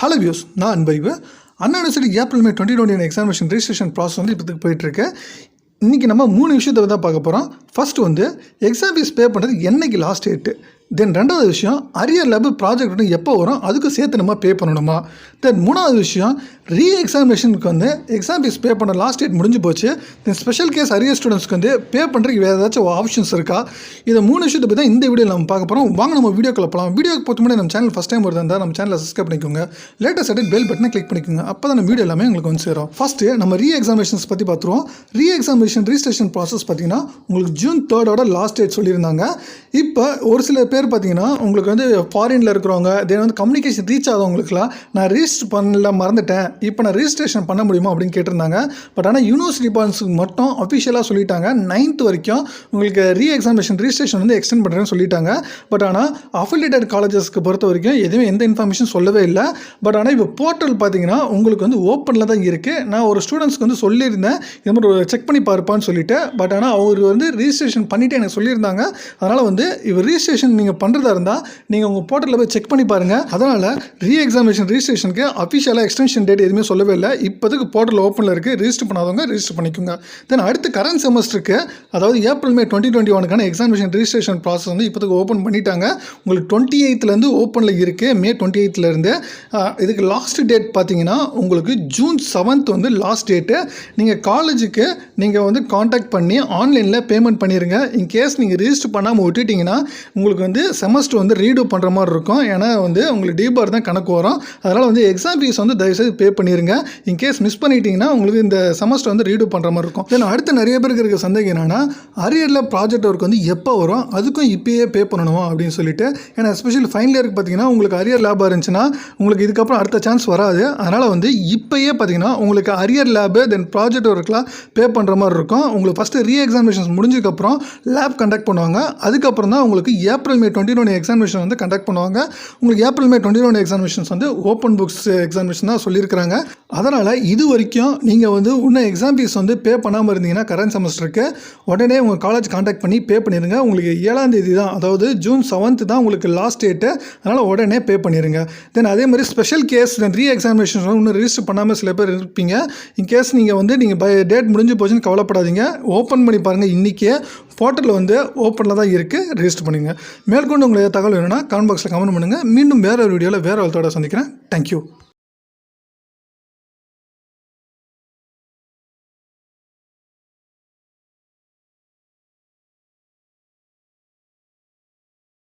Hello views, நான் Anbarivu. Anna university April May 2021 examination registration process வந்து இப்போதுக்கு போயிட்டுருக்கு. இன்றைக்கி நம்ம 3 விஷயத்தை தான் பார்க்க போகிறோம். ஃபஸ்ட்டு வந்து எக்ஸாம் ஃபீஸ் பே பண்ணுறது என்றைக்கு லாஸ்ட் டேட்டு. தென் ரெண்டாவது விஷயம், அரியர் லேபு ப்ராஜெக்ட் வந்து எப்போ வரும், அதுக்கு சேர்த்து நம்ம பே பண்ணணுமா. தென் மூணாவது விஷயம், ரீ எக்ஸாமினேஷனுக்கு வந்து எக்ஸாம் ஃபீஸ் பே பண்ண லாஸ்ட் டேட் முடிஞ்சு போச்சு. தென் ஸ்பெஷல் கேஸ் அரியர் ஸ்டூடெண்ட்ஸ்க்கு வந்து பே பண்ணுறதுக்கு வேறு ஏதாச்சும் ஆப்ஷன்ஸ் இருக்கா. இதை 3 விஷயத்தை பற்றி தான் இந்த வீடியோவில் நம்ம பார்க்க போகிறோம். வாங்க நம்ம வீடியோக்குள்ள போகலாம். வீடியோக்கு பொறுத்த முன்னாடி நம்ம சேனல் ஃபஸ்ட் டைம் வருதா நம்ம சேனலை சப்ஸ்கிரைப் பண்ணிக்கோங்க. லேட்டஸ்ட் அப்டேட் பெல் பட்டனை கிளிக் பண்ணிக்கோங்க. அப்போ தான் நம்ம வீடியோ எல்லாமே உங்களுக்கு வந்து சேரும். ஃபஸ்ட்டு நம்ம ரீ எக்ஸாமினேஷன்ஸ் பற்றி பார்த்துருவோம். ரீ எக்ஸாமினேஷன் ரிஜிஸ்ட்ரேஷன் ப்ராசஸ் பார்த்தீங்கன்னா உங்களுக்கு ஜூன் 3 லாஸ்ட் டேட் சொல்லியிருந்தாங்க. இப்போ ஒரு சில பேர் பார்த்தீங்கன்னா உங்களுக்கு வந்து ஃபாரினில் இருக்கிறவங்க, தென் வந்து கம்யூனிகேஷன் ரீச் ஆகாதவங்களுக்குலாம் நான் ரிஜிஸ்டர் பண்ணல மறந்துட்டேன், இப்போ நான் ரிஜிஸ்ட்ரேஷன் பண்ண முடியுமா அப்படின்னு கேட்டிருந்தாங்க. பட் ஆனால் யூனிவர்சிட்டி டிபார்ட்மெண்ட்ஸுக்கு மட்டும் அஃபிஷியலாக சொல்லிட்டாங்க 9th வரைக்கும் உங்களுக்கு ரீ எக்ஸாமினேஷன் ரிஜிஸ்ட்ரேஷன் வந்து எக்ஸ்டெண்ட் பண்ணுறேன்னு சொல்லிட்டாங்க. பட் ஆனால் அஃபிலியேட்டட் காலேஜஸ்க்கு பொறுத்த வரைக்கும் எதுவும் எந்த இன்ஃபர்மேஷன் சொல்லவே இல்லை. பட் ஆனால் இப்போ போர்ட்டல் பார்த்தீங்கன்னா உங்களுக்கு வந்து ஓப்பனில் தான் இருக்குது. நான் ஒரு ஸ்டூடெண்ட்ஸ்க்கு வந்து சொல்லியிருந்தேன் இது மாதிரி ஒரு செக் பண்ணி பார்ப்பான்னு சொல்லிட்டு. பட் ஆனால் அவர் வந்து ரிஜிஸ்ட்ரேஷன் பண்ணிவிட்டு எனக்கு சொல்லியிருந்தாங்க. அதனால் வந்து இப்போ ரிஜிஸ்ட்ரேஷன் நீங்கள் பண்ணுறதா இருந்தால் நீங்கள் உங்கள் போர்ட்டலில் போய் செக் பண்ணி பாருங்கள். அதனால் ரீ எக்ஸாமினேஷன் ரிஜிஸ்ட்ரேஷனுக்கு அஃபிஷியலாக எக்ஸ்டென்ஷன் டேட் எதுவுமே சொல்லவே இல்லை. இப்போதுக்கு போர்ட்டல் ஓப்பனில் இருக்குது. ரிஜிஸ்டர் பண்ணாதவங்க ரிஜிஸ்டர் பண்ணிக்கோங்க. தென் அடுத்து கரண்ட் செமஸ்டருக்கு, அதாவது April May 2021 examination registration process வந்து இப்போதுக்கு ஓப்பன் பண்ணிட்டாங்க. உங்களுக்கு 28th ஓப்பனில் இருக்குது. மே 28th இதுக்கு லாஸ்ட் டேட் பார்த்தீங்கன்னா உங்களுக்கு ஜூன் 7 வந்து லாஸ்ட் டேட்டு. நீங்கள் காலேஜுக்கு நீங்கள் வந்து காண்டாக்ட் பண்ணி ஆன்லைனில் பேமெண்ட் பண்ணிடுங்க. இன்கேஸ் நீங்கள் ரிஜிஸ்டர் பண்ணாமல் விட்டுட்டிங்கன்னா உங்களுக்கு வந்து செமஸ்டர் வந்து ரீடூ பண்ணுற மாதிரி இருக்கும். ஏன்னா வந்து உங்களுக்கு டிபார் தான் கணக்கு வரும். அதனால் வந்து எக்ஸாம் ஃபீஸ் வந்து தயவுசெய்து பே பண்ணிடுங்க. இன்கேஸ் மிஸ் பண்ணிட்டீங்கன்னா உங்களுக்கு இந்த செமஸ்டர் வந்து ரீடூ பண்ணுற மாதிரி இருக்கும். தென் அடுத்து நிறைய பேருக்கு இருக்க சந்தேகம் என்னென்னா, அரியரில் ப்ராஜெக்ட் ஒர்க் வந்து எப்போ வரும், அதுக்கும் இப்போயே பே பண்ணணுமா அப்படின்னு சொல்லிட்டு. ஏன்னா எஸ்பெஷலி ஃபைனல் இயருக்கு பார்த்தீங்கன்னா உங்களுக்கு அரியர் லேபாக இருந்துச்சுன்னா உங்களுக்கு இதுக்கப்புறம் அடுத்த சான்ஸ் வராது. அதனால் வந்து இப்போயே பார்த்தீங்கன்னா உங்களுக்கு அரியர் லேபு தென் ப்ராஜெக்ட் ஒர்க்லாம் பே பண்ணுற மாதிரி இருக்கும். உங்களுக்கு ஃபஸ்ட்டு ரீ எக்ஸாமினேஷன்ஸ் முடிஞ்சதுக்கப்புறம் லேப் கண்டக்ட் பண்ணுவாங்க. அதுக்கப்புறம் தான் உங்களுக்கு ஏப்ரல் மே 2021 எக்ஸாமினேஷன் வந்து கண்டக்ட் பண்ணுவாங்க. உங்களுக்கு ஏப்ரல் மே 2021 எக்ஸாமினேஷன்ஸ் வந்து ஓப்பன் புக்ஸ் எக்ஸாமினேஷன் தான் சொல்லியிருக்கிறாங்க. அதனால் இது வரைக்கும் நீங்கள் வந்து இன்னும் எக்ஸாம் ஃபீஸ் வந்து பே பண்ணாமல் இருந்தீங்கன்னா கரண்ட் செமஸ்டருக்கு உடனே உங்கள் காலேஜ் காண்டாக்ட் பண்ணி பே பண்ணிடுங்க. உங்களுக்கு 7ஆம் தேதி தான், அதாவது ஜூன் 7 தான் உங்களுக்கு லாஸ்ட் டேட்டு. அதனால் உடனே பே பண்ணிடுங்க. தென் அதே மாதிரி ஸ்பெஷல் கேஸ் தென் ரீ எக்ஸாமினேஷன் இன்னும் ரிஜிஸ்டர் பண்ணாமல் சில பேர் இருப்பீங்க. இன்கேஸ் நீங்கள் வந்து நீங்கள் டேட் முடிஞ்சு போச்சுன்னு கவலைப்படாதீங்க. ஓப்பன் பண்ணி பாருங்கள். இன்றைக்கே போர்ட்டலில் வந்து ஓப்பனில் தான் இருக்குது. ரிஜிஸ்டர் பண்ணுங்கள். மேற்கொண்டு உங்களுக்கு தகவல் வேணும்னா கமெண்ட் பாக்ஸில் கமெண்ட் பண்ணுங்கள். மீண்டும் வேறு ஒரு வீடியோவில் வேறு ஒருத்தோட சந்திக்கிறேன். தேங்க்யூ.